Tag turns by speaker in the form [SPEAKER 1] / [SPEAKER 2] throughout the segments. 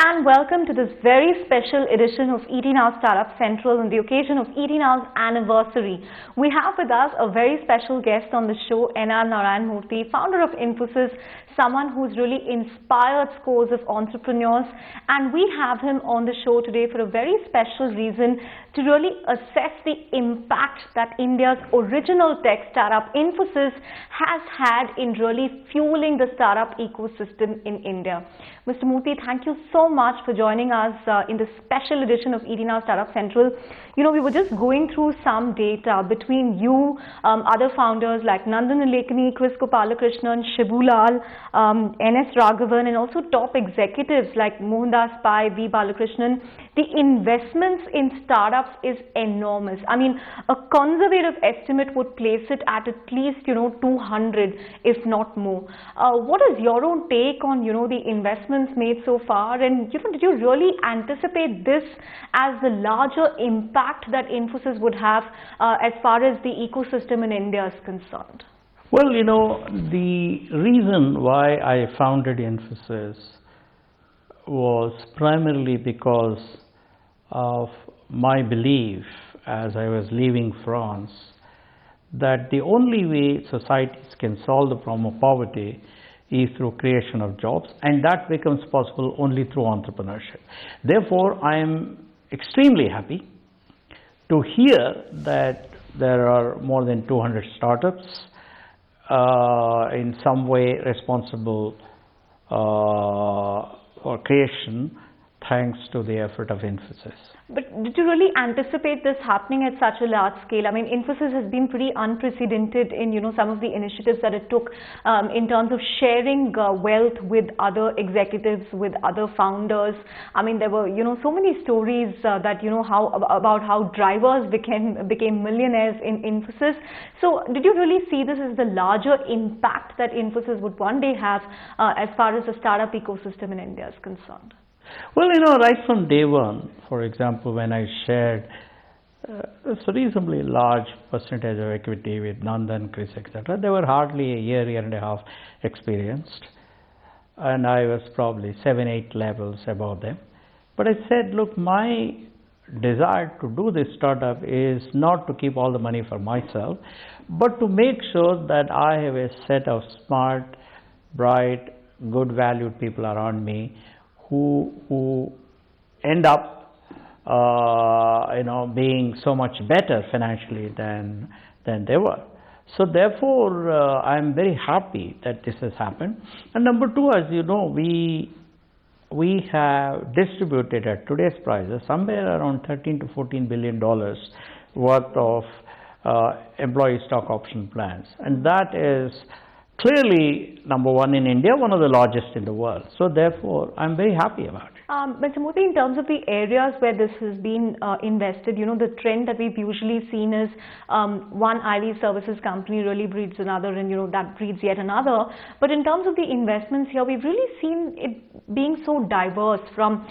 [SPEAKER 1] and welcome to this very special edition of ET Now Startup Central on the occasion of ET Now's anniversary. We have with us a very special guest on the show, NR Narayana Murthy, founder of Infosys, someone who's really inspired scores of entrepreneurs, and we have him on the show today for a very special reason, to really assess the impact that India's original tech startup Infosys has had in really fueling the startup ecosystem in India. Mr. Murthy, thank you so much for joining us in this special edition of ET Now Startup Central. You know, we were just going through some data between you, other founders like Nandan Nilekani, Chris Gopalakrishnan, Shibulal, NS Raghavan, and also top executives like Mohandas Pai, V. Balakrishnan. The investments in startups is enormous. I mean, a conservative estimate would place it at least, 200, if not more. What is your own take on, the investments made so far? And, did you really anticipate this as the larger impact that Infosys would have as far as the ecosystem in India is concerned?
[SPEAKER 2] Well, the reason why I founded Infosys was primarily because of my belief as I was leaving France that the only way societies can solve the problem of poverty is through creation of jobs, and that becomes possible only through entrepreneurship. Therefore, I am extremely happy to hear that there are more than 200 startups in some way responsible for creation thanks to the effort of Infosys.
[SPEAKER 1] But did you really anticipate this happening at such a large scale? I mean, Infosys has been pretty unprecedented in, some of the initiatives that it took in terms of sharing wealth with other executives, with other founders. I mean, there were, so many stories that, about how drivers became millionaires in Infosys. So did you really see this as the larger impact that Infosys would one day have as far as the startup ecosystem in India is concerned?
[SPEAKER 2] Well, right from day one, for example, when I shared a reasonably large percentage of equity with Nandan, Chris, etc., they were hardly a year and a half experienced, and I was probably 7-8 levels above them. But I said, look, my desire to do this startup is not to keep all the money for myself, but to make sure that I have a set of smart, bright, good valued people around me who end up, being so much better financially than they were. So therefore, I'm very happy that this has happened. And number two, as you know, we have distributed at today's prices somewhere around $13 to $14 billion worth of employee stock option plans, and that is clearly number one in India, one of the largest in the world. So therefore, I'm very happy about it.
[SPEAKER 1] Mr. Murthy, in terms of the areas where this has been invested, the trend that we've usually seen is one IT services company really breeds another, and that breeds yet another. But in terms of the investments here, we've really seen it being so diverse, from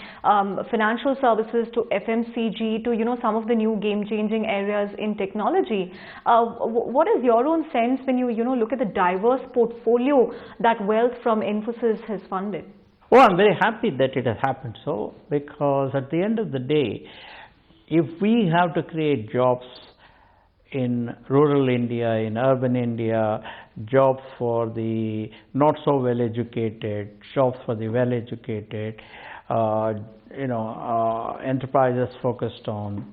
[SPEAKER 1] financial services to FMCG to some of the new game-changing areas in technology. What is your own sense when you look at the diverse portfolio that wealth from Infosys has funded?
[SPEAKER 2] Well, I'm very happy that it has happened so, because at the end of the day, if we have to create jobs in rural India, in urban India, jobs for the not so well educated, jobs for the well educated, enterprises focused on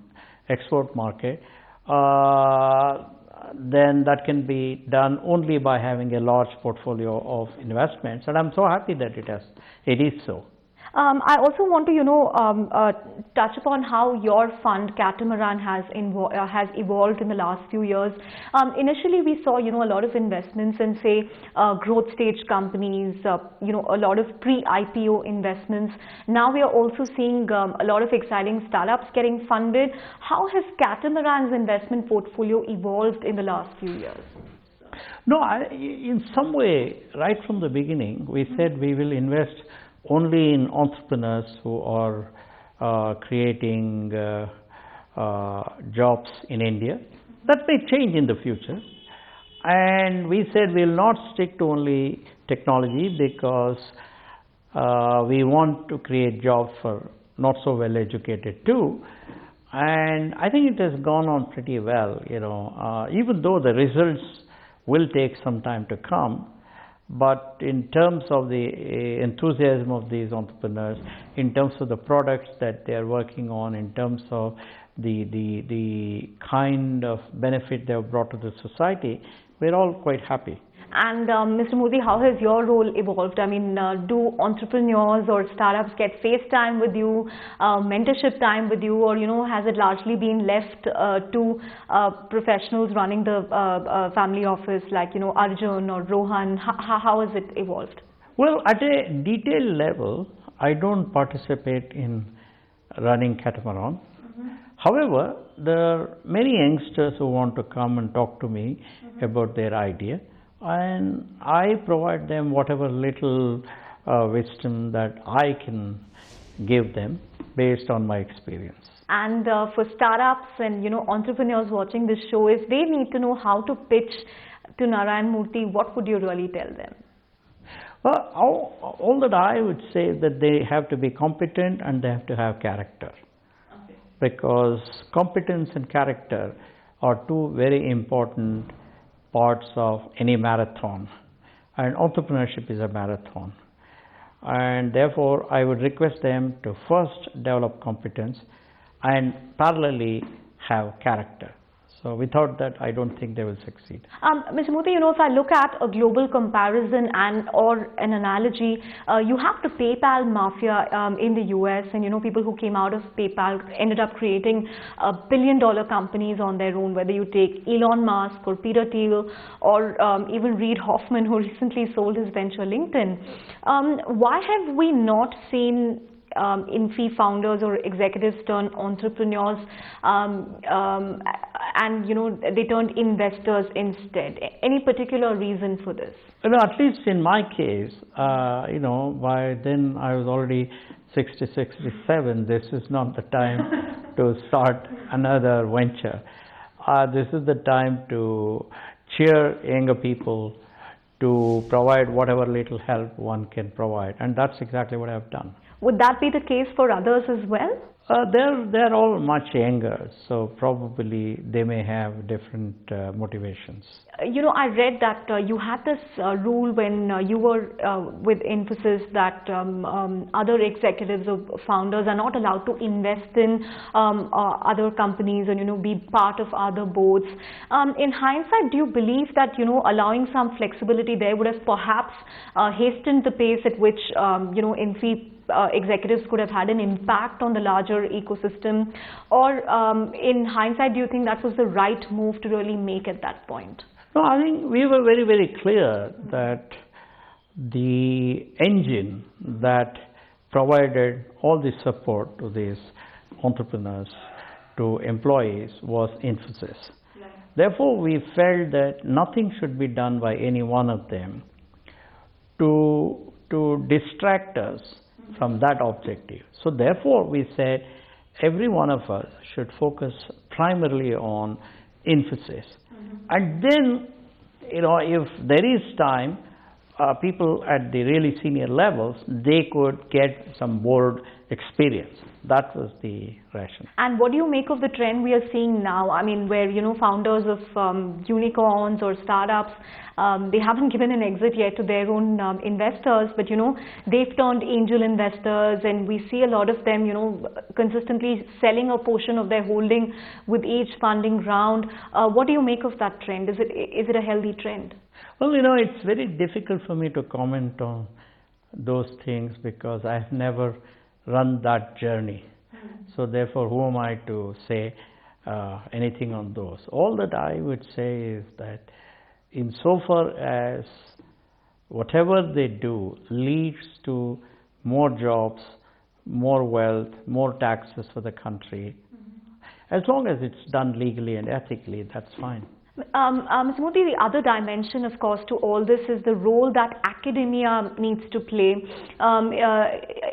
[SPEAKER 2] export market, then that can be done only by having a large portfolio of investments, and I'm so happy that it is so.
[SPEAKER 1] I also want to, touch upon how your fund, Catamaran, has evolved in the last few years. Initially, we saw, a lot of investments in, say, growth stage companies, a lot of pre-IPO investments. Now we are also seeing a lot of exciting startups getting funded. How has Catamaran's investment portfolio evolved in the last few years?
[SPEAKER 2] No, in some way, right from the beginning, we said we will invest only in entrepreneurs who are creating jobs in India. That may change in the future. And we said we will not stick to only technology, because We want to create jobs for not so well educated too. And I think it has gone on pretty well, even though the results will take some time to come. But in terms of the enthusiasm of these entrepreneurs, in terms of the products that they are working on, in terms of the kind of benefit they have brought to the society, we're all quite happy.
[SPEAKER 1] And Mr. Murthy, how has your role evolved? I mean, do entrepreneurs or startups get face time with you, mentorship time with you, or has it largely been left to professionals running the family office like Arjun or Rohan? How has it evolved?
[SPEAKER 2] Well, at a detailed level, I don't participate in running Catamaran. However, there are many youngsters who want to come and talk to me about their idea, and I provide them whatever little wisdom that I can give them based on my experience.
[SPEAKER 1] And for startups and entrepreneurs watching this show, if they need to know how to pitch to Narayana Murthy, what would you really tell them?
[SPEAKER 2] Well, all that I would say that they have to be competent and they have to have character. Because competence and character are two very important parts of any marathon, and entrepreneurship is a marathon. And therefore, I would request them to first develop competence and parallelly have character. So without that, I don't think they will succeed.
[SPEAKER 1] Mr. Murthy, if I look at a global comparison or an analogy, you have the PayPal mafia in the US, and people who came out of PayPal ended up creating billion-dollar companies on their own, whether you take Elon Musk or Peter Thiel or even Reid Hoffman, who recently sold his venture LinkedIn. Why have we not seen Infy founders or executives turn entrepreneurs and they turned investors instead? Any particular reason for this?
[SPEAKER 2] Well, at least in my case, by then I was already 60, 67. This is not the time to start another venture. This is the time to cheer younger people, to provide whatever little help one can provide, and that's exactly what I've done.
[SPEAKER 1] Would that be the case for others as well?
[SPEAKER 2] They're all much younger, so probably they may have different motivations.
[SPEAKER 1] I read that you had this rule when you were with Infosys that other executives or founders are not allowed to invest in other companies and be part of other boards. In hindsight, do you believe that allowing some flexibility there would have perhaps hastened the pace at which Infy executives could have had an impact on the larger ecosystem? Or in hindsight, do you think that was the right move to really make at that point?
[SPEAKER 2] No, I think we were very, very clear that the engine that provided all the support to these entrepreneurs, to employees, was Infosys. Therefore, we felt that nothing should be done by any one of them to distract us from that objective. So therefore, we said every one of us should focus primarily on Infosys. And then, if there is time, people at the really senior levels, they could get some board experience. That was the rationale.
[SPEAKER 1] And what do you make of the trend we are seeing now? I mean, where founders of unicorns or startups, they haven't given an exit yet to their own investors, but they've turned angel investors, and we see a lot of them consistently selling a portion of their holding with each funding round. What do you make of that trend? Is it a healthy trend?
[SPEAKER 2] Well, it's very difficult for me to comment on those things because I've never run that journey. So therefore, who am I to say anything on those? All that I would say is that insofar as whatever they do leads to more jobs, more wealth, more taxes for the country, as long as it's done legally and ethically, that's fine.
[SPEAKER 1] Ms. Murthy, the other dimension, of course, to all this is the role that academia needs to play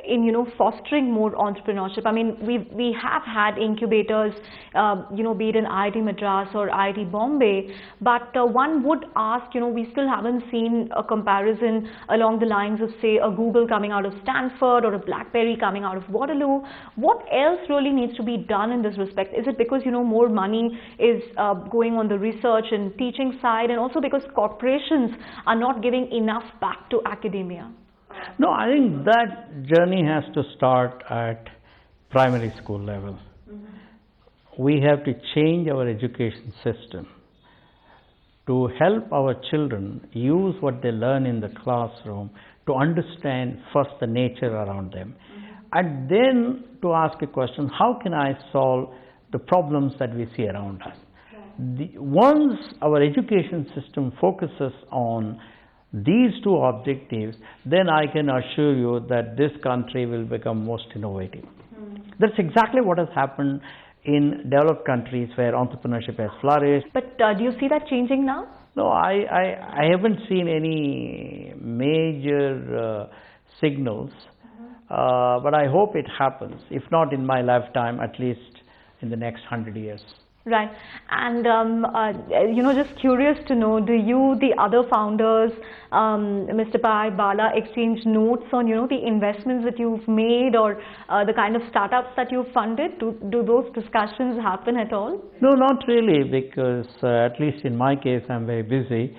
[SPEAKER 1] in, fostering more entrepreneurship. I mean, we have had incubators, be it in IIT Madras or IIT Bombay, but one would ask, we still haven't seen a comparison along the lines of, say, a Google coming out of Stanford or a BlackBerry coming out of Waterloo. What else really needs to be done in this respect? Is it because, more money is going on the research and teaching side, and also because corporations are not giving enough back to academia?
[SPEAKER 2] No, I think that journey has to start at primary school level. We have to change our education system to help our children use what they learn in the classroom to understand first the nature around them, and then to ask a question, how can I solve the problems that we see around us? Once our education system focuses on these two objectives, then I can assure you that this country will become most innovative. That's exactly what has happened in developed countries where entrepreneurship has flourished.
[SPEAKER 1] But do you see that changing now?
[SPEAKER 2] No, I haven't seen any major signals, but I hope it happens. If not in my lifetime, at least in the next 100 years.
[SPEAKER 1] Right. And, just curious to know, do you, the other founders, Mr. Pai, Bala, exchange notes on, the investments that you've made or the kind of startups that you've funded? Do those discussions happen at all?
[SPEAKER 2] No, not really, because at least in my case, I'm very busy.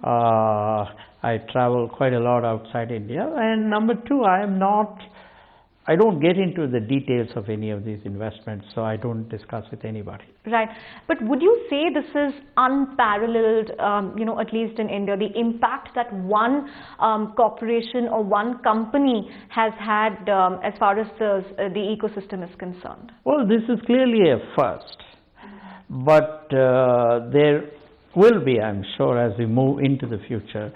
[SPEAKER 2] I travel quite a lot outside India. And number two, I don't get into the details of any of these investments, so I don't discuss with anybody.
[SPEAKER 1] Right. But would you say this is unparalleled, at least in India, the impact that one corporation or one company has had as far as the ecosystem is concerned?
[SPEAKER 2] Well, this is clearly a first, but there will be, I'm sure, as we move into the future,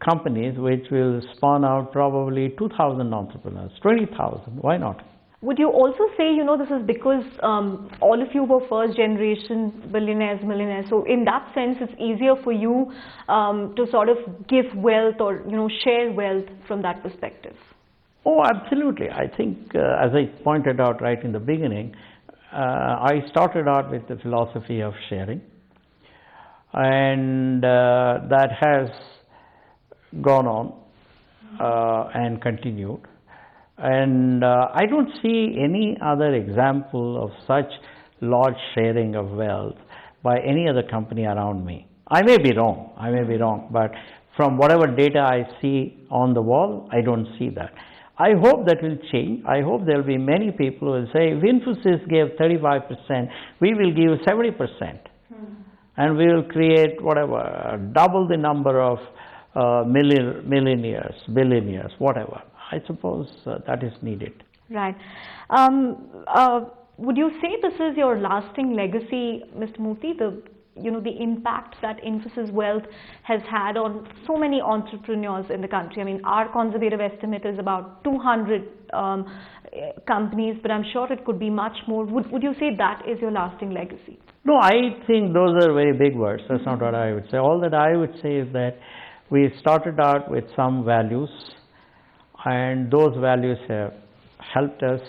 [SPEAKER 2] companies which will spawn out probably 2,000 entrepreneurs, 20,000, why not?
[SPEAKER 1] Would you also say, this is because all of you were first generation billionaires, millionaires, so in that sense it's easier for you to sort of give wealth or, share wealth from that perspective?
[SPEAKER 2] Oh, absolutely. I think, as I pointed out right in the beginning, I started out with the philosophy of sharing, and that has gone on and continued, and I don't see any other example of such large sharing of wealth by any other company around me. I may be wrong, but from whatever data I see on the wall, I don't see that. I hope that will change. I hope there will be many people who will say, if Infosys gave 35%, we will give 70%, and we will create double the number of millionaires, billionaires, whatever. I suppose that is needed.
[SPEAKER 1] Right. Would you say this is your lasting legacy, Mr. Murthy, the impact that Infosys Wealth has had on so many entrepreneurs in the country? I mean, our conservative estimate is about 200 companies, but I'm sure it could be much more. Would you say that is your lasting legacy?
[SPEAKER 2] No, I think those are very big words. That's not what I would say. All that I would say is that we started out with some values, and those values have helped us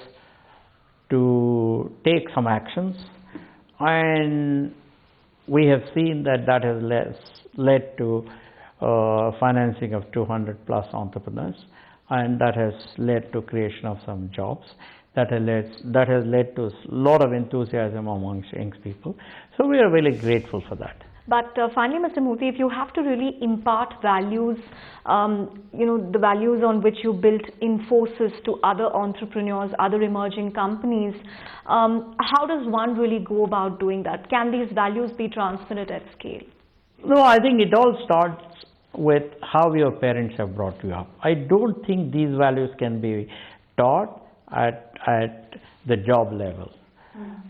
[SPEAKER 2] to take some actions, and we have seen that has led to financing of 200 plus entrepreneurs, and that has led to creation of some jobs. That has led to a lot of enthusiasm amongst young people. So we are really grateful for that.
[SPEAKER 1] But finally, Mr. Murthy, if you have to really impart values, the values on which you built Infosys to other entrepreneurs, other emerging companies, how does one really go about doing that? Can these values be transmitted at scale?
[SPEAKER 2] No, I think it all starts with how your parents have brought you up. I don't think these values can be taught at the job level.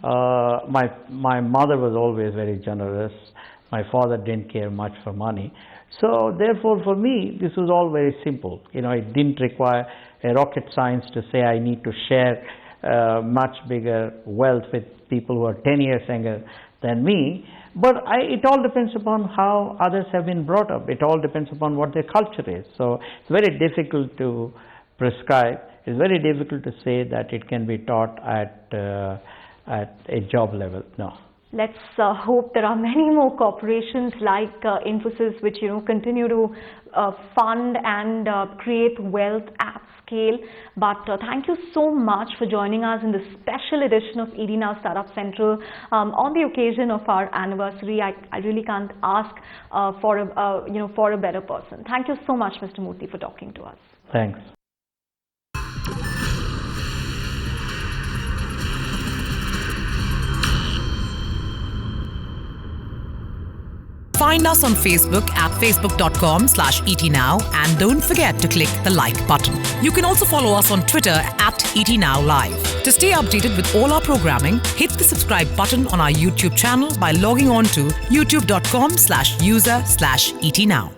[SPEAKER 2] My mother was always very generous. My father didn't care much for money. So therefore for me, this was all very simple. It didn't require a rocket science to say I need to share much bigger wealth with people who are 10 years younger than me, but it all depends upon how others have been brought up. It all depends upon what their culture is. So it's very difficult to prescribe. It's very difficult to say that it can be taught at a job level. No.
[SPEAKER 1] Let's hope there are many more corporations like Infosys which continue to fund and create wealth at scale. But thank you so much for joining us in this special edition of ED Now Startup Central on the occasion of our anniversary. I really can't ask for a better person. Thank you so much, Mr. Murthy, for talking to us.
[SPEAKER 2] Thanks.
[SPEAKER 3] Find us on Facebook at facebook.com/etnow and don't forget to click the like button. You can also follow us on Twitter at etnowlive. To stay updated with all our programming, hit the subscribe button on our YouTube channel by logging on to youtube.com/user/etnow.